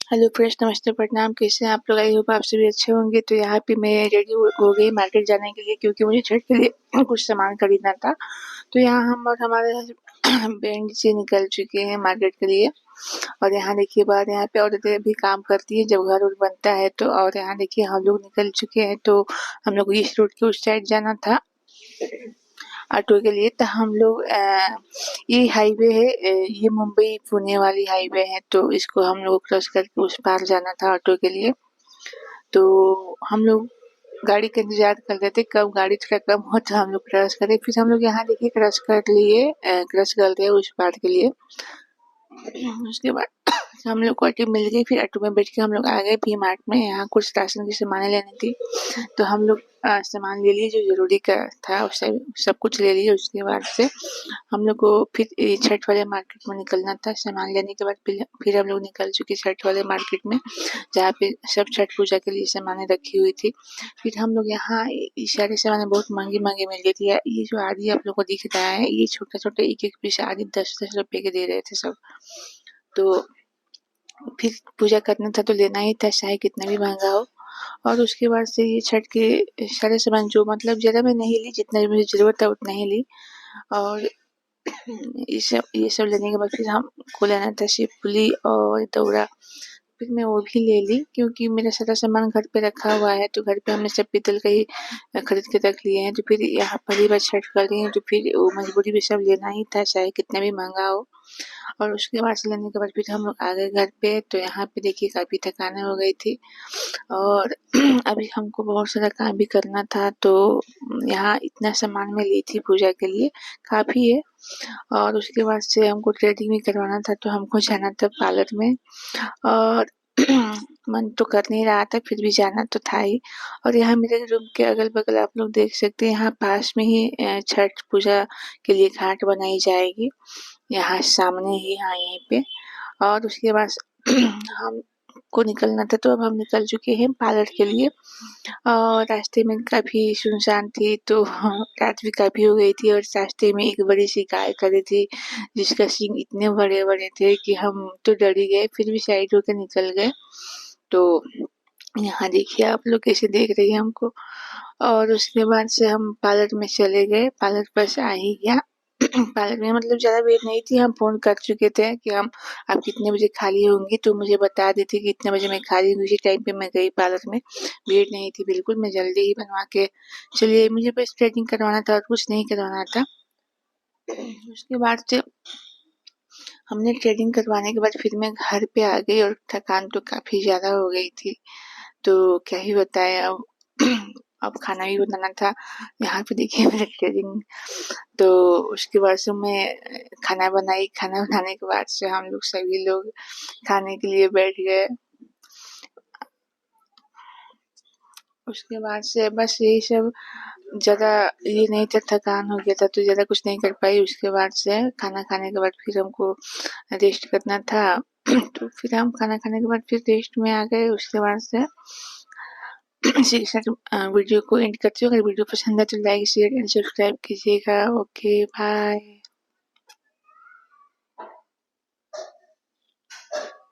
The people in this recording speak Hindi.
हेलो फ्रेंड्स, नमस्ते, प्रणाम। कैसे हैं आप लोग? आई होप आप सभी अच्छे होंगे। तो यहाँ पे मैं रेडी हो गई मार्केट जाने के लिए, क्योंकि मुझे छठ के लिए कुछ सामान खरीदना था। तो यहाँ हम और हमारे बहन जी निकल चुके हैं मार्केट के लिए। और यहाँ देखिए बाहर यहाँ पे औरतें भी काम करती है जब घर उर बनता है तो। और यहाँ देखिए हम लोग निकल चुके हैं। तो हम लोग इस रोड के उस साइड जाना था ऑटो के लिए। तो हम लोग ये हाईवे है, ये मुंबई पुणे वाली हाईवे है। तो इसको हम लोग क्रॉस करके उस पार जाना था ऑटो के लिए। तो हम लोग गाड़ी का इंतजार कर रहे थे कब गाड़ी थोड़ा कम हो तो हम लोग क्रॉस करें। फिर हम लोग यहाँ देखिए क्रॉस कर लिए, क्रॉस कर रहे उस पार के लिए। उसके बाद हम लोग को ऑटो मिल गई। फिर ऑटो में बैठ के हम लोग आ गए वी मार्ट में। यहाँ कुछ राशन की सामानें लेनी थी। तो हम लोग सामान ले लिए जो जरूरी का था, उससे सब कुछ ले लिए। उसके बाद से हम लोग को फिर छठ वाले मार्केट में निकलना था। सामान लेने के बाद फिर हम लोग निकल चुके छठ वाले मार्केट में, जहाँ पे सब छठ पूजा के लिए सामानें रखी हुई थी। फिर हम लोग यहाँ ये सारे सामानें बहुत महंगे महंगे मिल गए थे। ये जो आदि आप लोग को दिख रहा है, ये छोटा छोटा एक एक पीस आदि 10-10 रुपए के दे रहे थे सब। तो फिर पूजा करना था तो लेना ही था, चाहे कितना भी महंगा हो। और उसके बाद से ये छठ के सारे सामान जो मतलब ज़्यादा मैं नहीं ली, जितना मुझे ज़रूरत था उतना ही ली। और ये सब लेने के बाद फिर हमको लेना था शिवपुली और दौरा। फिर मैं वो भी ले ली, क्योंकि मेरा सारा सामान घर पे रखा हुआ है। तो घर पे हमने सब पीतल का ही खरीद के रख लिए हैं। तो फिर यहाँ पहली बार छठ कर रही हूँ तो फिर वो मजबूरी में सब लेना ही था, चाहे कितना भी महंगा हो। और उसके बाद से लेने के बाद फिर हम लोग आ गए घर पे। तो यहाँ पे देखिए काफ़ी थकान हो गई थी। और अभी हमको बहुत सारा काम भी करना था। तो यहाँ इतना सामान मैं ली थी पूजा के लिए, काफ़ी है। और उसके बाद से हमको थ्रेडिंग भी करवाना था, तो हमको जाना था पार्लर में। और मन तो कर नहीं रहा था, फिर भी जाना तो था ही। और यहाँ मेरे रूम के अगल-बगल आप लोग देख सकते हैं, यहाँ पास में ही छठ पूजा के लिए घाट बनाई जाएगी। यहाँ सामने ही, हाँ यहीं पे। और उसके बाद हमको निकलना था, तो अब हम निकल चुके हैं पार्लर के लिए। और रास्ते में काफ़ी सुनसान थी, तो रात भी काफ़ी हो गई थी। और रास्ते में एक बड़ी सी गाय खड़ी थी, जिसका सींग इतने बड़े-बड़े थे कि हम तो डर ही गए, फिर भी साइड होके निकल गए। तो यहाँ देखिए आप लोग कैसे देख रही हैं हमको। और उसके बाद से हम पार्लर में चले गए, पार्लर बस आ ही गया। पार्लर में मतलब ज़्यादा भीड़ नहीं थी, हम फ़ोन कर चुके थे कि आप कितने बजे खाली होंगी, तो मुझे बता दी थी कि इतने बजे मैं खाली हूँ। उसी टाइम पे मैं गई पार्लर में, भीड़ नहीं थी बिल्कुल। मैं जल्दी ही बनवा के चलिए, मुझे बस थ्रेडिंग करवाना था और कुछ नहीं करवाना था। उसके बाद से हमने थ्रेडिंग करवाने के बाद फिर मैं घर पे आ गई और थकान तो काफ़ी ज़्यादा हो गई थी। तो क्या ही बताएँ अब। अब खाना भी बनाना था। यहाँ पे देखिए मेरा थ्रेडिंग। तो उसके बाद से मैं खाना बनाई। खाना बनाने के बाद से हम लोग सभी लोग खाने के लिए बैठ गए। उसके बाद से बस यही सब, ज़्यादा ये नहीं था, थकान हो गया था तो ज़्यादा कुछ नहीं कर पाई। उसके बाद से खाना खाने के बाद फिर हमको रेस्ट करना था। तो फिर हम खाना खाने के बाद फिर रेस्ट में आ गए। उसके बाद से इसी के साथ वीडियो को एंड करती हूँ। अगर वीडियो पसंद है तो लाइक, शेयर एंड सब्सक्राइब कीजिएगा। Okay, bye.